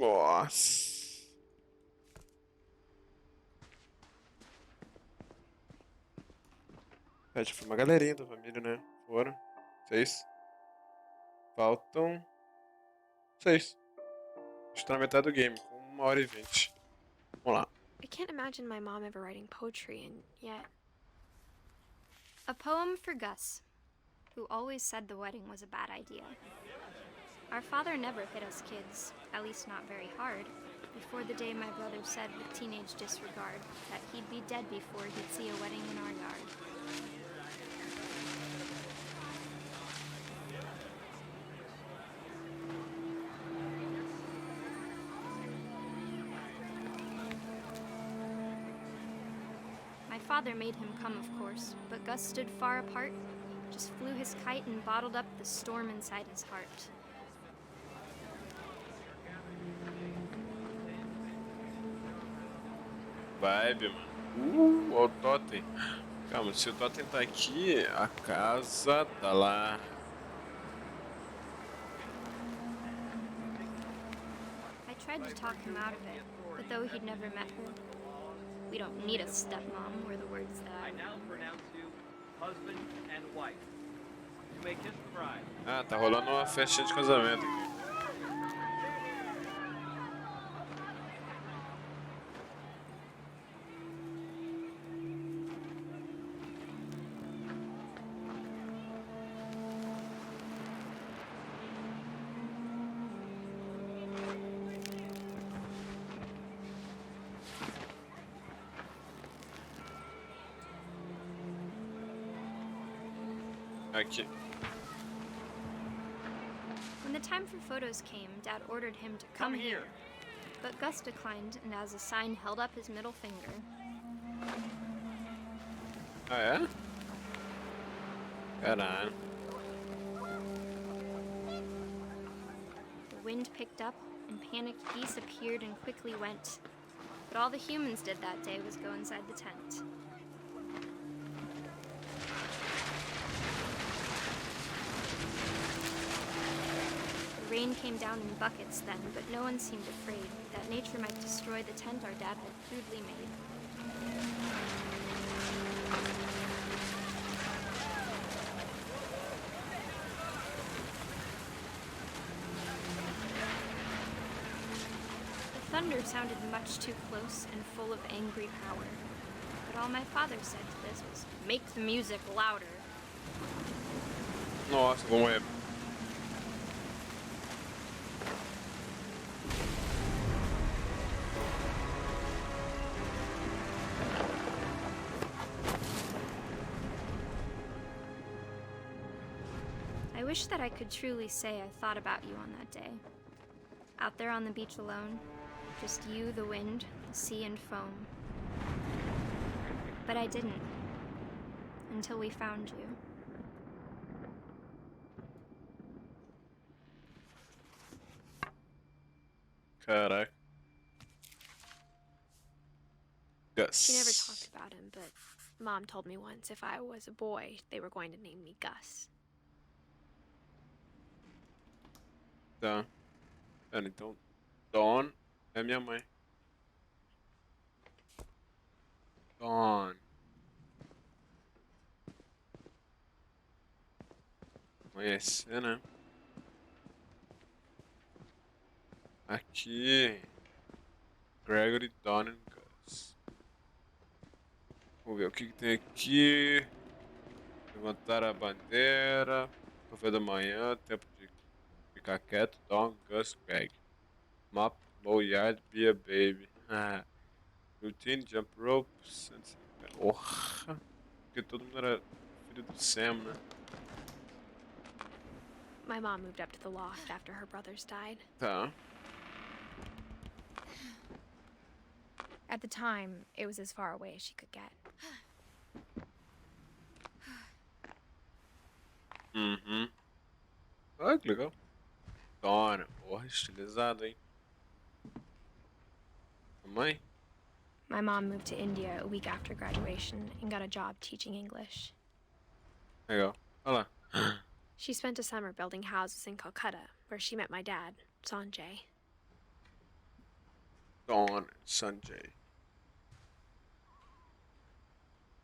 Nossa. É, já foi uma galerinha da família, né? Foram. Seis. Faltam seis. Estou na metade do game, com 1h20. Vamos lá. I can't imagine my mom ever writing poetry, and yet. A poem for Gus, who always said the wedding was a bad idea. Our father never hit us kids, at least not very hard, before the day my brother said with teenage disregard that he'd be dead before he'd see a wedding in our yard. My father made him come, of course, but Gus stood far apart, just flew his kite and bottled up the storm inside his heart. Vibe, mano. Ó o totem. Calma, se o totem tá aqui, a casa tá lá. I tried to talk him out of it, but though he'd never met her, we don't need a stepmom were the words I that. now pronounce you husband and wife. You may kiss the bride. Ah, tá rolando uma festinha de casamento aqui. Aqui. When the time for photos came, Dad ordered him to come here. But Gus declined and as a sign held up his middle finger. Ah, é? Caralho. The wind picked up and panicked geese appeared and quickly went. But all the humans did that day was go inside the tent. The rain came down in buckets then, but no one seemed afraid that nature might destroy the tent our dad had crudely made. The thunder sounded much too close and full of angry power. But all my father said to this was, "Make the music louder." Nossa, vou morrer. I wish that I could truly say I thought about you on that day. Out there on the beach alone, just you, the wind, the sea, and foam. But I didn't. Until we found you. Caraca. She never Gus. talked about him, but Mom told me once if I was a boy, they were going to name me Gus. Tá. Pera, então. Dawn é minha mãe. Dawn. Conhecer, né? Aqui. Gregory, Dawn e Gus. Vamos ver o que tem aqui. Levantar a bandeira. Café da manhã. Tempo de ficar quieto. Dawn, Gus, Greg. Map, mow yard, be a baby. Routine, jump rope. Porra. Porque todo mundo era filho do Sam, né? My mom moved up to the loft after her brothers died. Tá. At the time, it was as far away as she could get. Uhum. Ah, que legal. Dona, porra, estilizado, hein? Mãe? My mom moved to India a week after graduation and got a job teaching English. Legal. Olha lá. She spent a summer building houses in Calcutta, where she met my dad, Sanjay. Dawn, Sanjay.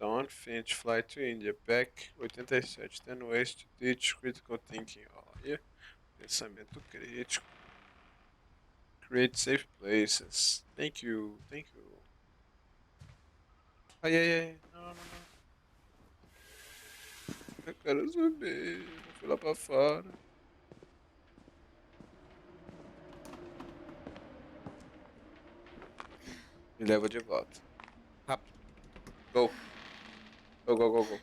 Dawn Finch, Fly to India, Back 87, 10 Ways to Teach Critical Thinking. Olha, pensamento crítico. Create safe places. Thank you, thank you. Ai, ai, ai, não, não, não. Eu quero subir, eu fui lá pra fora. Me leva de volta. Rápido. Go. Go, go, go, go.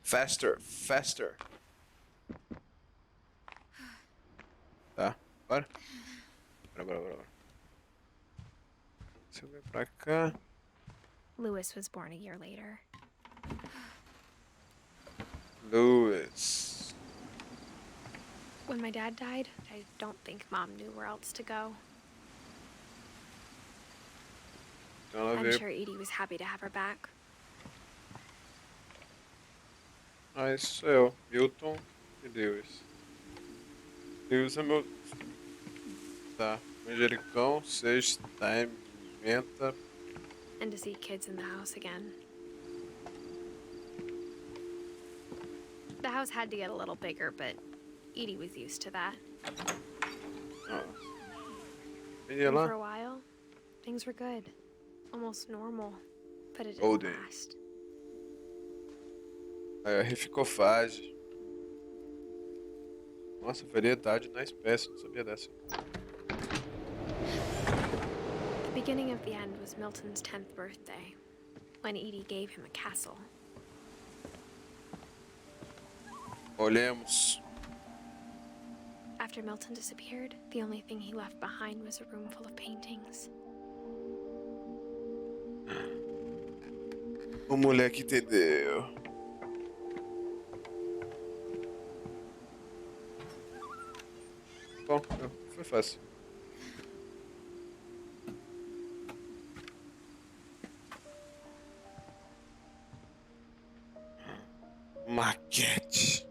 Faster, faster. Tá, bora. Bora, bora, bora, bora. Você vem pra cá. Lewis was born a year later. Lewis. When my dad died, I don't think Mom knew where else to go. Então ela I'm veio. sure Edie was happy to have her back. Ah, isso sou eu. Milton e Lewis. Lewis é meu. Tá. Manjericão, seis, time, menta. And to see kids in the house again. The house had to get a little bigger, but Edie was used to that. Ah. E And lá? for a while, things were good. Almost normal. But it Oh, didn't damn. last. Aí a reficofase. Nossa, variedade na espécie, não sabia dessa. The beginning of the end was Milton's 10th birthday, when Edie gave him a castle. Olhemos. After Milton disappeared, the only thing he left behind was a room full of paintings. O moleque entendeu. Bom, foi fácil. Maquete.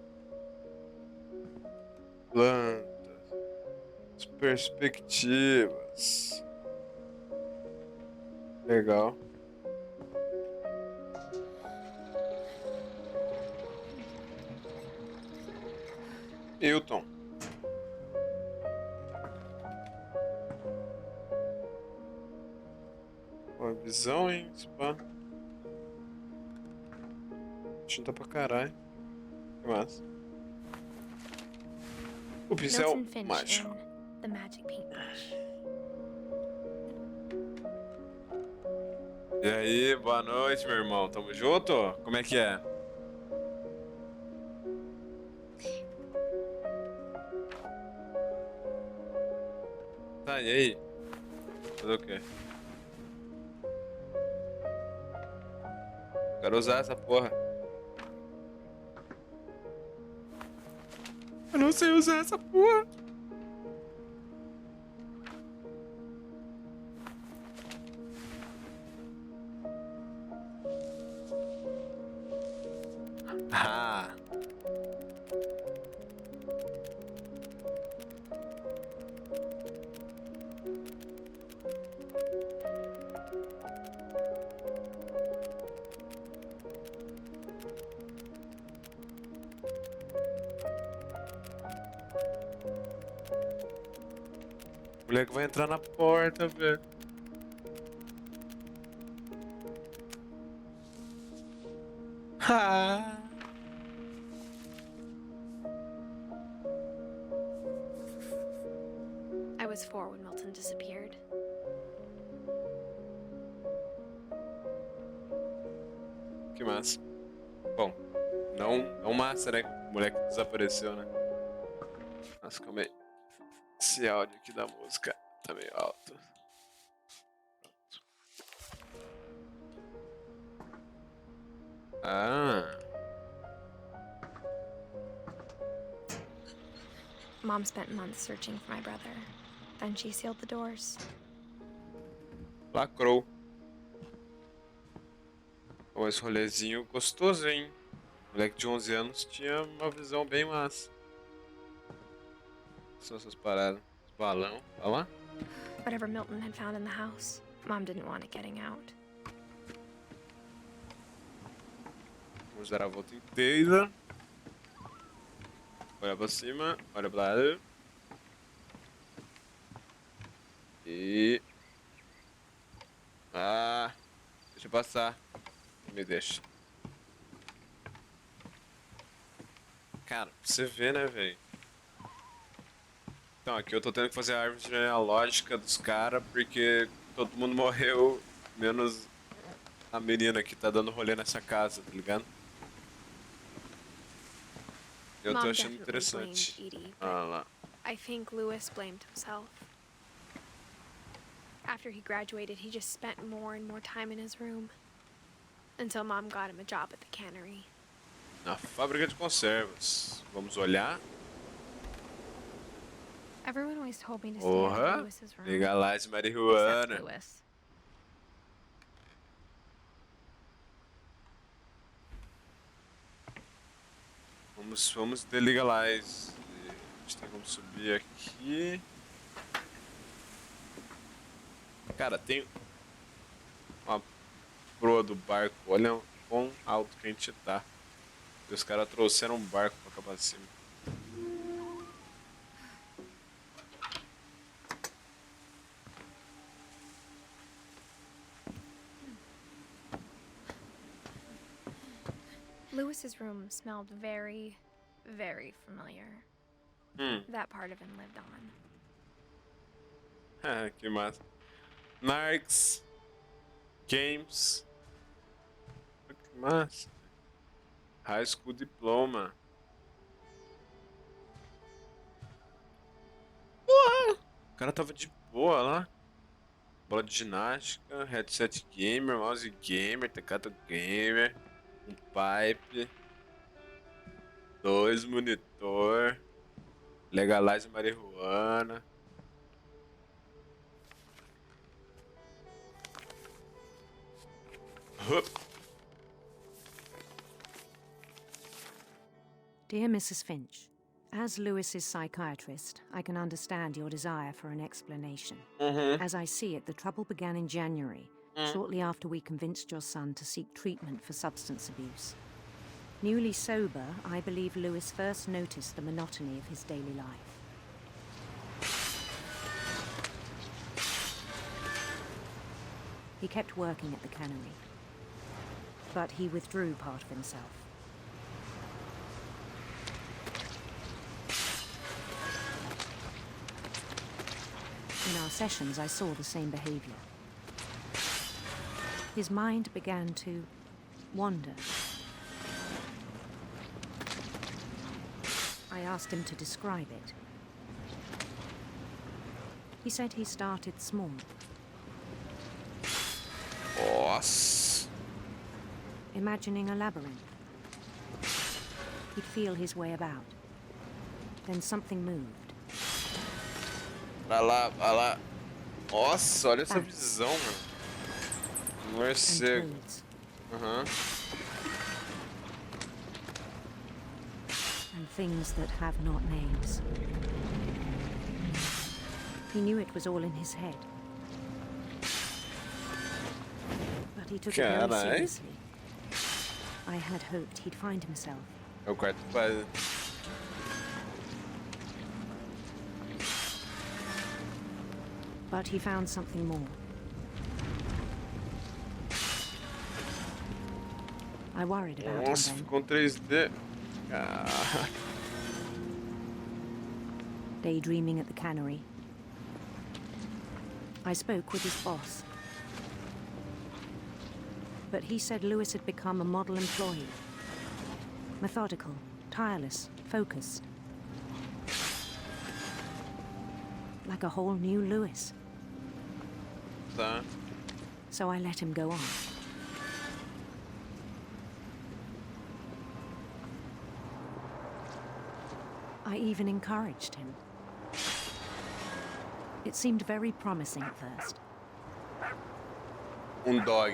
Plantas. Perspectivas. Legal. Hilton. Uma visão, hein? Spa. Tinta pra caralho. Que massa. O pincel Milton Finch mágico. in The Magic Paintbrush. E aí, boa noite, meu irmão. Tamo junto? Como é que é? Tá, e aí? Fazer o quê? Quero usar essa porra. Eu não sei usar essa porra. Ah. O moleque vai entrar na porta, velho. Ah. I was 4 when Milton disappeared. Que massa. Bom, não massa, né? O moleque desapareceu, né? Nossa, calma aí. Esse áudio aqui da música tá meio alto. Pronto. Ah. Mom spent months searching for my brother. Then she sealed the doors. Lacrou. Pô, esse rolezinho gostoso, hein? O moleque de 11 anos tinha uma visão bem massa. São essas paradas. Balão. Olha lá. Whatever Milton had found in the house, Mom didn't want it getting out. Vamos dar a volta inteira. Olha pra cima. Olha pra lá. E... Ah... Deixa eu passar. Me deixa. Cara, pra você ver, né, velho? Então, aqui eu tô tendo que fazer a árvore genealógica dos caras porque todo mundo morreu, menos a menina que tá dando rolê nessa casa, tá ligado? Eu tô Mom achando definitely blamed interessante. Edie, but Ah lá. I think Lewis blamed himself. After he graduated, he just spent more and more time in his room. Until Mom got him a job at the cannery. Na fábrica de conservas. Vamos olhar. Everyone always told me to stay out of Porra! Lewis's room. Legalize Except marihuana. Lewis. Vamos delegalize. A gente tem como subir aqui. Cara, tem uma proa do barco. Olha o quão alto que a gente tá. E os caras trouxeram um barco pra cá pra cima. Lewis's room smelled very, very familiar. That part of him lived on. Que massa. Narcs. Games. Que massa. High School Diploma. Porra! O cara tava de boa lá. Bola de ginástica, headset gamer, mouse gamer, teclado gamer, um pipe, 2 monitor, legalize marihuana. Hup. Dear Mrs. Finch, as Lewis's psychiatrist, I can understand your desire for an explanation. As I see it, the trouble began in January, shortly after we convinced your son to seek treatment for substance abuse. Newly sober, I believe Lewis first noticed the monotony of his daily life. He kept working at the cannery, but he withdrew part of himself. In our sessions, I saw the same behavior. His mind began to wander. I asked him to describe it. He said he started small. Nossa. Imagining a labyrinth. He'd feel his way about. Then something moved. Vai lá, vai lá. Nossa, olha essa visão, mano. Morcego. Aham. And things that have not names. He knew it was all in his head. But he took it very Carai. seriously. I had hoped he'd find himself. É o quarto pai. But he found something more. I worried about Nossa, him then. ficou em 3D. Ah. Daydreaming at the cannery. I spoke with his boss. But he said Lewis had become a model employee. Methodical, tireless, focused. Like a whole new Lewis. Tá. So I let him go on. I even encouraged him. It seemed very promising at first. Dog.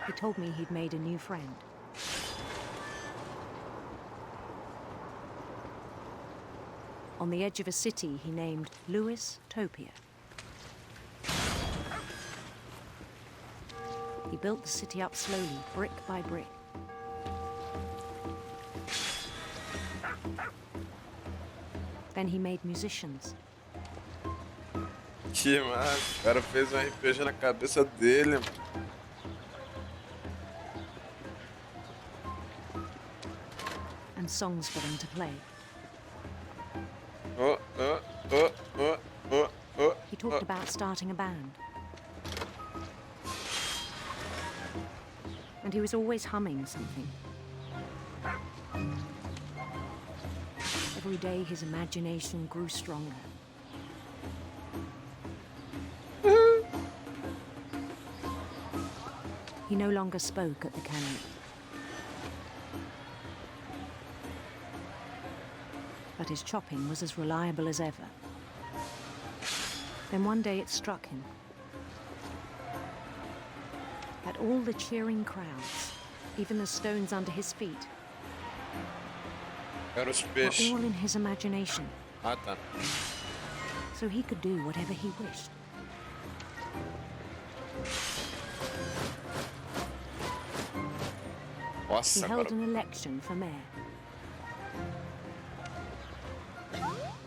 He told me he'd made a new friend. on the edge of a city he named Lewis-topia. He built the city up slowly, brick by brick. Then he made musicians. Que massa, o cara fez RPG na cabeça dele, mano. And songs for them to play. He talked about starting a band. And he was always humming something. Every day his imagination grew stronger. He no longer spoke at the cannery. But his chopping was as reliable as ever. Then one day it struck him that all the cheering crowds, even the stones under his feet, Era os were peixes. all in his imagination, Ah, tá. so he could do whatever he wished. He Nossa, held agora. an election for mayor.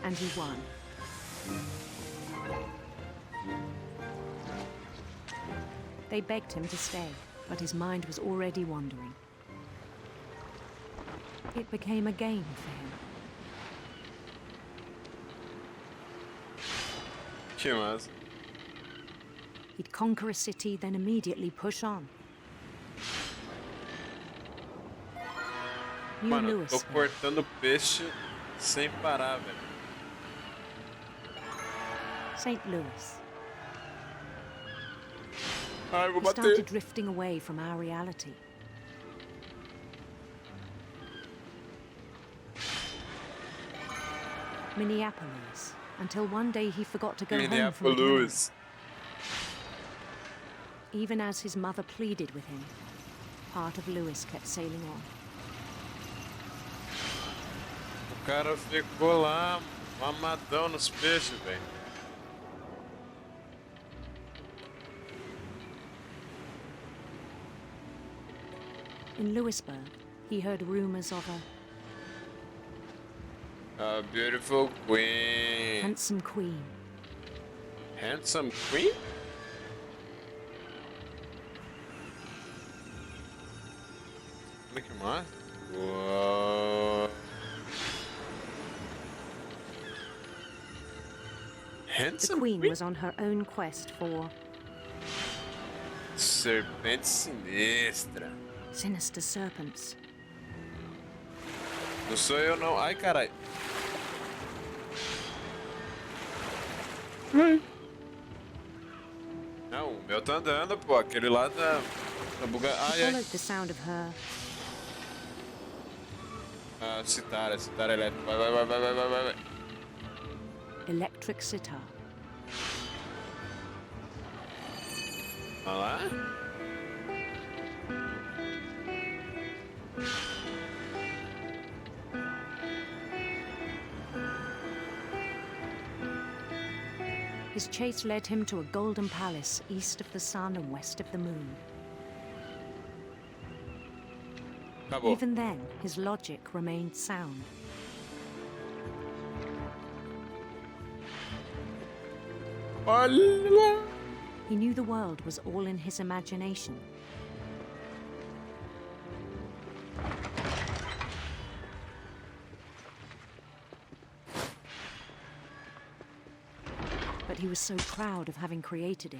And he won. They begged him to stay, but his mind was already wandering. It became a game for him. Que massa. He'd conquer a city, then immediately push on. New Mano, eu tô Louisville, cortando peixe sem parar, velho. St. Louis. Ai, vou He bater. started drifting away from our reality. Minneapolis, until one day he forgot to go home from the cannery. Minneapolis. Even as his mother pleaded with him, part of Lewis kept sailing on. O cara ficou lá, mamadão nos peixes, velho. In Lewisburg, he heard rumors of a A beautiful queen. handsome queen. Handsome queen? Como é que mais? Uou. The Handsome queen queen? was on her own quest for Serpente sinistra. sinister serpents. Não sou eu não. Ai, carai. Não, o meu tá andando, pô. Aquele lá tá bugando. He Ai, ai. followed the sound of her Ah, citar elétrico. Vai. electric sitar. Vai lá. His chase led him to a golden palace east of the sun and west of the moon. Acabou. Even then, his logic remained sound. Olha lá. He knew the world was all in his imagination. But he was so proud of having created it.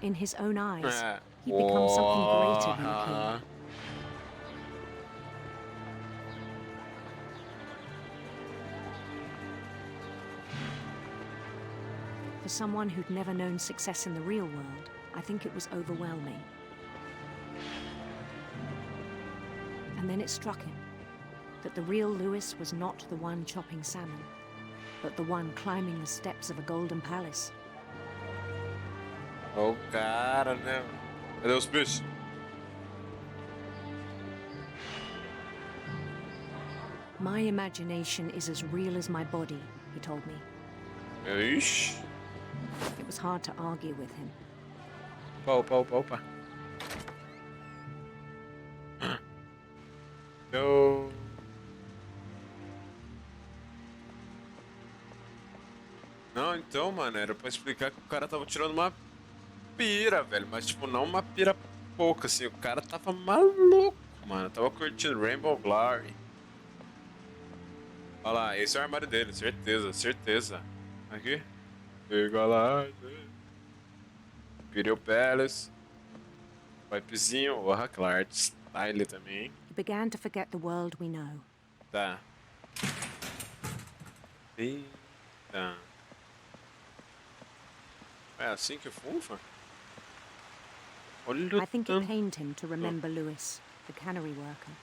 In his own eyes, he'd become something greater than a king. For someone who'd never known success in the real world, I think it was overwhelming. And then it struck him that the real Lewis was not the one chopping salmon, but the one climbing the steps of a golden palace. O cara, né? Cadê os bichos? My imagination is as real as my body, he told me. Ixi. It was hard to argue with him. Opa. Eu... Não, então, mano, era pra explicar que o cara tava tirando uma pira, velho. Mas, tipo, não uma pira pouca, assim. O cara tava maluco, mano. Tava curtindo Rainbow Glory. Olha lá, esse é o armário dele, certeza. Aqui. Igualagem. Imperial Palace. Pipezinho, orra, claro, style também. He began to forget the world we know. Tá. Eita. É assim que funfa? Olha o I think it tanto. pained him to remember Lewis, the cannery worker.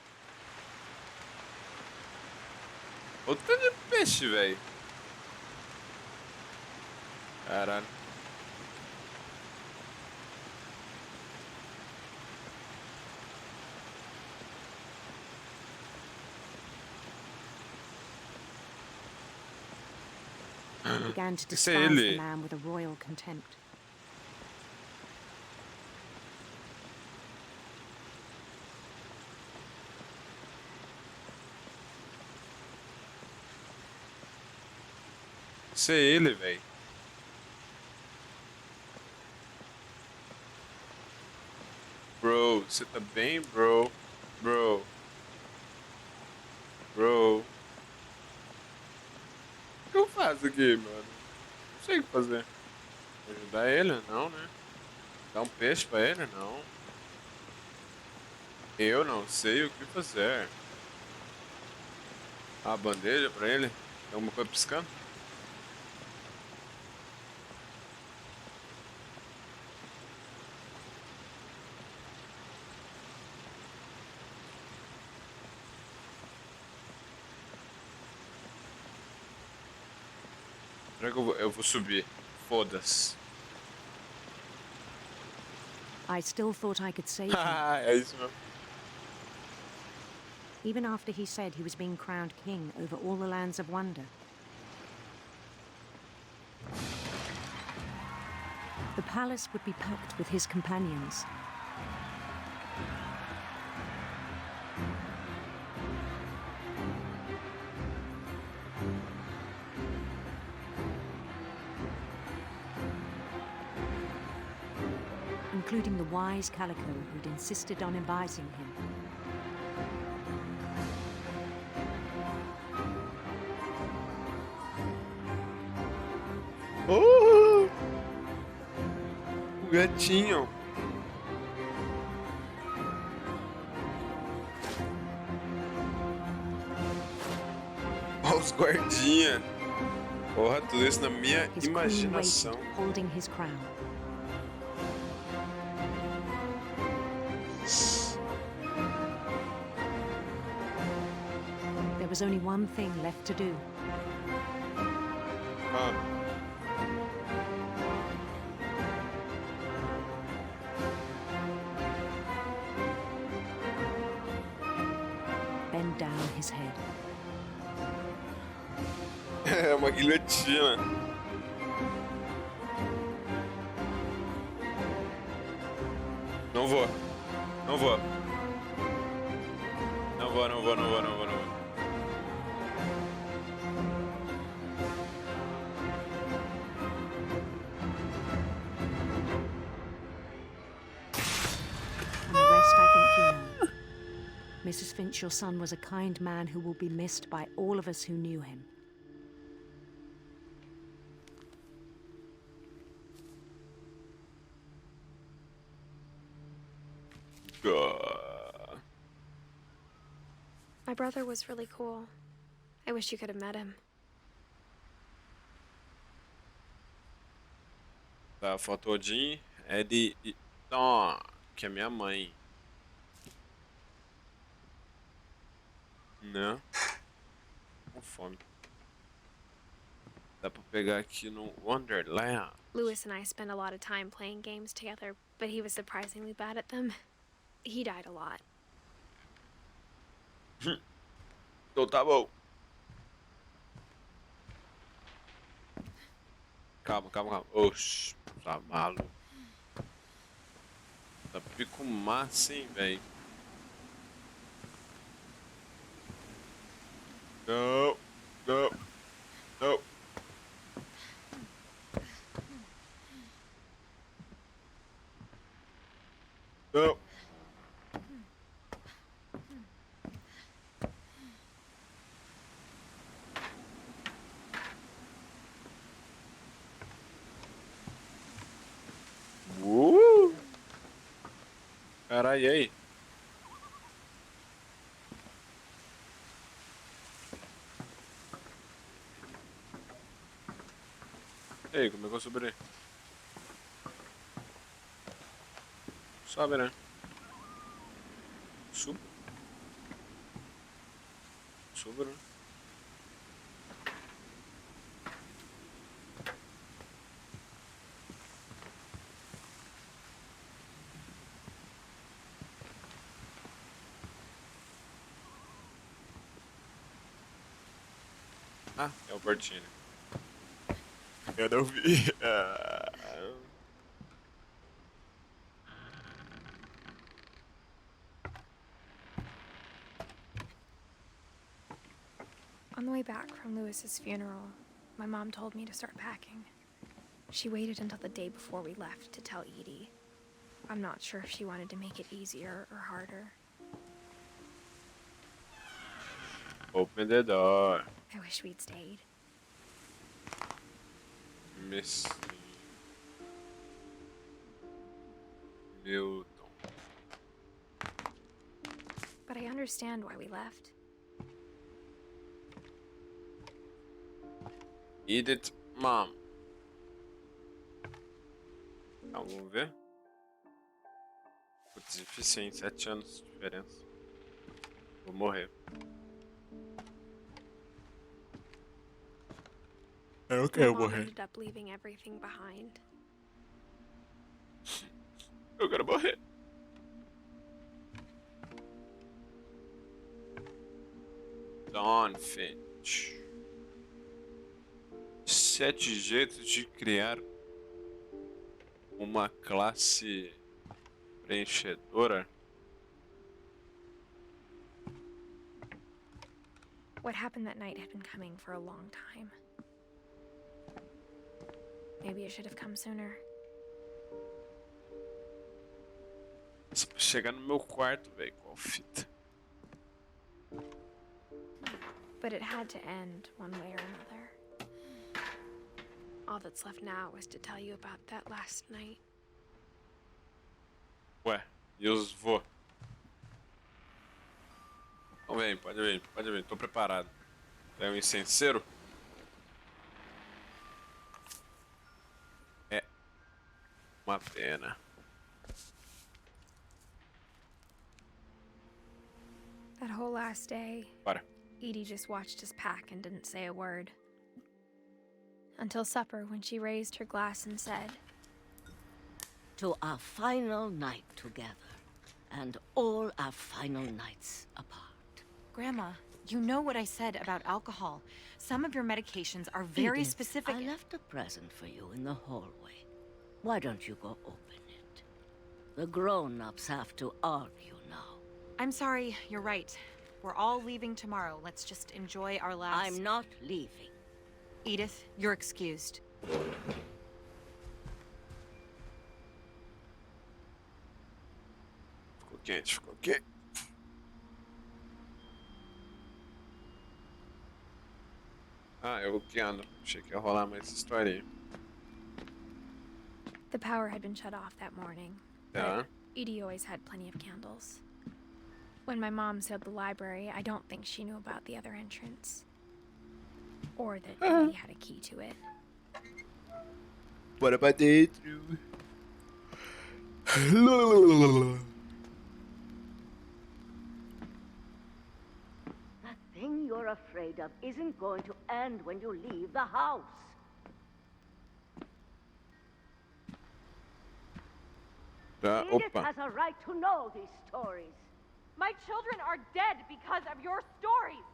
Olha o tanto de peixe, velho. Caralho. He began to Isso é despise the ele. man with a royal contempt. Isso é ele, velho. Bro, você tá bem, bro? Bro. O que eu faço aqui, mano? Não sei o que fazer. Ajudar ele? Não, né? Dar um peixe pra ele? Não. Eu não sei o que fazer. A bandeja pra ele? Tem alguma coisa piscando? Será que eu vou subir? Foda-se. I still thought I could save him, É isso mesmo. even after he said he was being crowned king over all the lands of wonder. The palace would be packed with his companions. Including the wise Calico who'd insisted on advising him. Oh! O gatinho. Olha os guardinha. Porra, tudo isso na minha His queen imaginação. waited, holding his crown. There was only one thing left to do. Ah. Bend down his head. É uma guilhotina. Não vou. Não vou. Não vou, não vou, não vou, não vou, não vou. And the rest I think you know. Mrs. Finch, your son was a kind man who will be missed by all of us who knew him. My brother was really cool. I wish you could have met him. Tá, faltou o Jean, Eddie e Tom, que é minha mãe. Né? Com fome. Dá pra pegar aqui no Wonderland. Lewis and I spent a lot of time playing games together, but he was surprisingly bad at them. He died a lot. Então tá bom. Calma, calma, calma. Oxi, tá maluco. Tá pico massa, hein, velho. Não, não, não. Não. Caralho, e aí? E aí, como é que eu subi? Sobe, né? Subo. Subo, né? Ah, é o Bertini. Eu não vi. Ah. On the way back from Lewis's funeral, my mom told me to start packing. She waited until the day before we left to tell Edie. I'm not sure if she wanted to make it easier or harder. Open the door. I wish we'd stayed. Miss Milton. But I understand why we left. Edith, mom. Vamos ver. Putz, difícil, hein? 7 anos de diferença. Vou morrer. Eu não quero My mom morrer. ended up leaving everything behind. Eu quero morrer. Edith Finch. 7 jeitos de criar uma classe preenchedora. What happened that night had been coming for a long time. Maybe it should have come sooner. Chegar no meu quarto, velho, qual fita. But it had to end one way or another. All that's left now is to tell you about that last night. Ué, e os vô? Então vem, pode vir, tô preparado. É um incenseiro? É uma pena. That whole last day, Bora. Edie just watched us pack and didn't say a word. Until supper, when she raised her glass and said, To our final night together, and all our final nights apart. Grandma, you know what I said about alcohol. Some of your medications are very Edith, specific. I left a present for you in the hallway. Why don't you go open it? The grown-ups have to argue now. I'm sorry, you're right. We're all leaving tomorrow. Let's just enjoy our last... I'm not leaving. Edith, you're excused. Ficou quente, ficou quente. Ah, eu que ando. Achei que ia rolar mais historinha. the power had been shut off that morning. Yeah. But Edie always had plenty of candles. When my mom sealed the library, I don't think she knew about the other entrance. Or that Edie had a key to it. Bora pra dentro. That thing you're afraid of isn't going to end when you leave the house. Tá, Edith opa. has a right to know these stories. My children are dead because of your stories.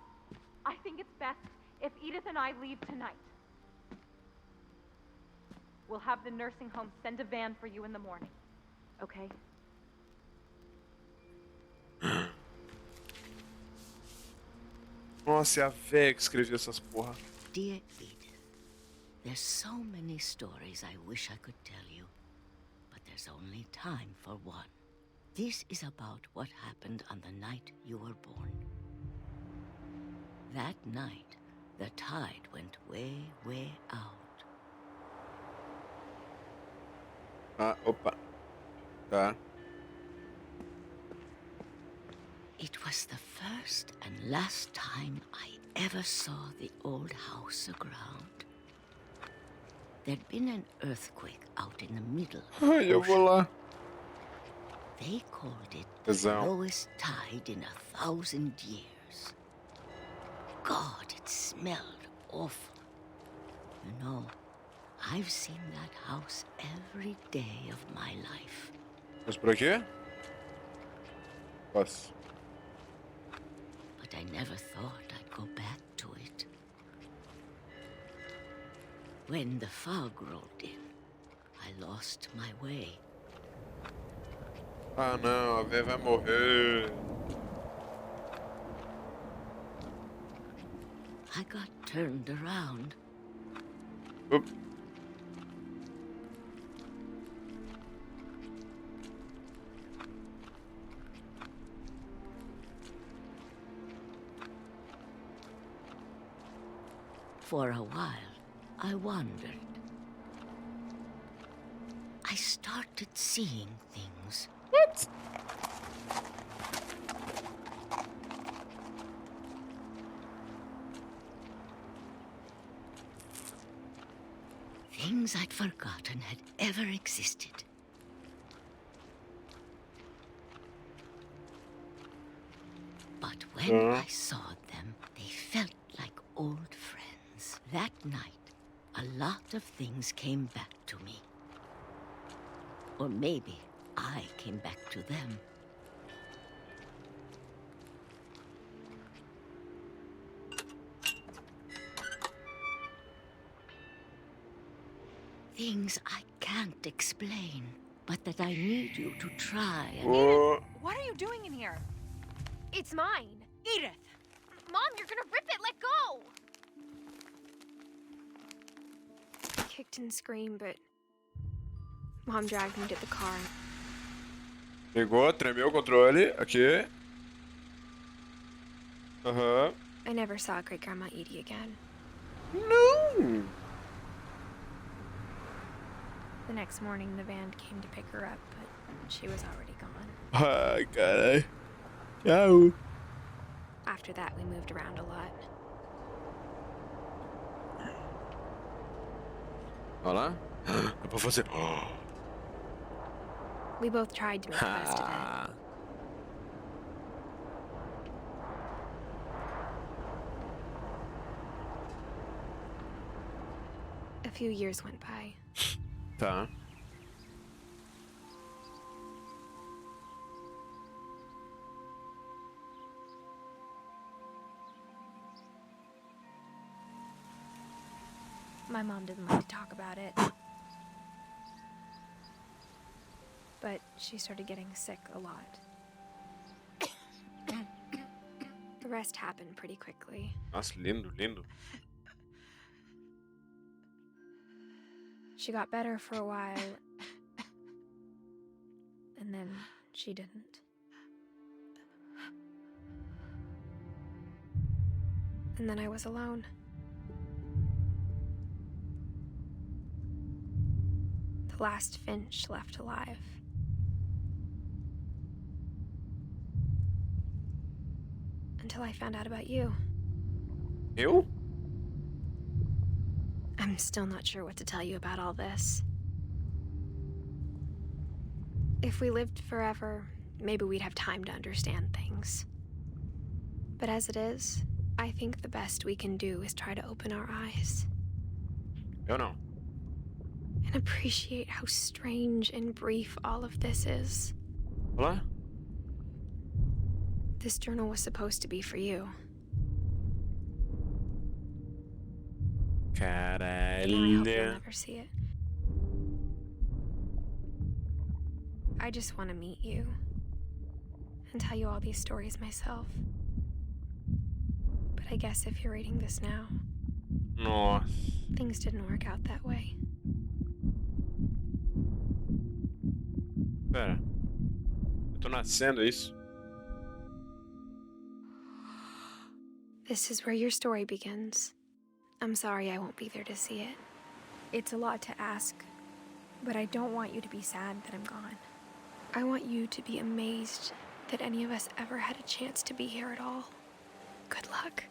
I think it's best if Edith and I leave tonight. We'll have the nursing home send a van for you in the morning. Okay? Nossa, é a véia que escreveu essas porra. Dear Edith, there's so many stories I wish I could tell you, but there's only time for one. This is about what happened on the night you were born. That night, the tide went way, way out. Ah, opa. Tá. It was the first and last time I ever saw the old house aground. There'd been an earthquake out in the middle of the Ai, eu vou ocean. lá. They called it the Tesão. lowest tide in 1,000 years. God, it smelled awful. You know, I've seen that house every day of my life. Vamos por aqui? Posso. But I never thought I'd go back to it. When the fog rolled in, I lost my way. Ah, não, a véia vai morrer. I got turned around. Oop. For a while, I wondered. I started seeing things. What? Things I'd forgotten had ever existed. But when I saw them, they felt like old friends. That night, a lot of things came back to me. Or maybe I came back to them. Things I can't explain, but that I need you to try and... Oh. What are you doing in here? It's mine. Edith! Mom, you're gonna rip it! Let go! I kicked and screamed, but Mom dragged me to the car. Pegou, tremeu o controle. Aqui. Aham. I never saw Great Grandma Edie again. Não! The next morning, the van came to pick her up, but she was already gone. Ai, carai. Tchau. After that, we moved around a lot. Olha lá. Dá pra fazer. We both tried to make the best of it. A few years went by. Tá. My mom didn't like to talk about it. But she started getting sick a lot. The rest happened pretty quickly. Nossa, lindo, lindo. She got better for a while, and then she didn't. And then I was alone. The last Finch left alive. Until I found out about you. Eu? I'm still not sure what to tell you about all this. If we lived forever, maybe we'd have time to understand things. But as it is, I think the best we can do is try to open our eyes. Eu não. And appreciate how strange and brief all of this is. Olha lá. This journal was supposed to be for you. And I hope you'll Caralho. never see it. I just want to meet you and tell you all these stories myself. But I guess if you're reading this now, Nossa. things didn't work out that way. Pera. Eu tô nascendo, é isso? This is where your story begins. I'm sorry I won't be there to see it. It's a lot to ask, but I don't want you to be sad that I'm gone. I want you to be amazed that any of us ever had a chance to be here at all. Good luck.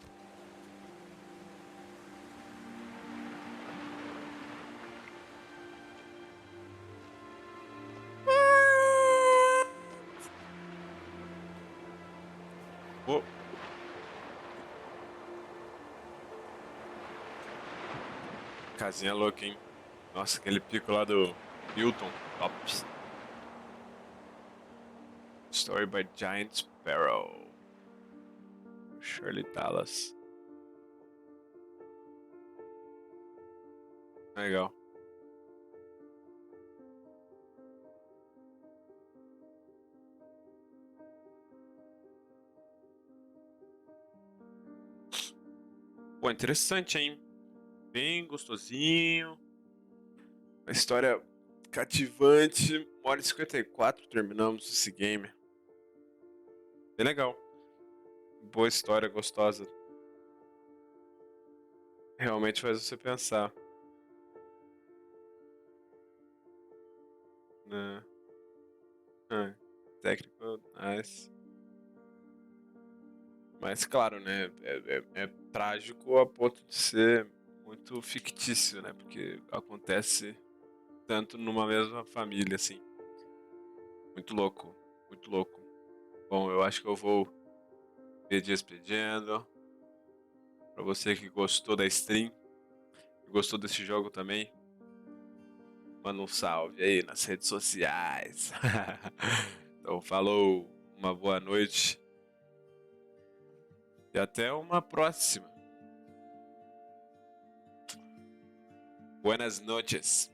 Oh. Casinha louca, hein? Nossa, aquele pico lá do Hilton. Top. Story by Giant Sparrow. Shirley Dallas. Legal. Pô, interessante, hein? Bem gostosinho. Uma história cativante. 1h54 terminamos esse game. Bem legal. Boa história, gostosa. Realmente faz você pensar. Né? Técnico, nice. Mas claro, né? É trágico a ponto de ser muito fictício, né? Porque acontece tanto numa mesma família, assim. Muito louco, muito louco. Bom, eu acho que eu vou me despedindo. Pra você que gostou da stream, que gostou desse jogo também, manda um salve aí nas redes sociais. Então, falou, uma boa noite e até uma próxima. Buenas noches.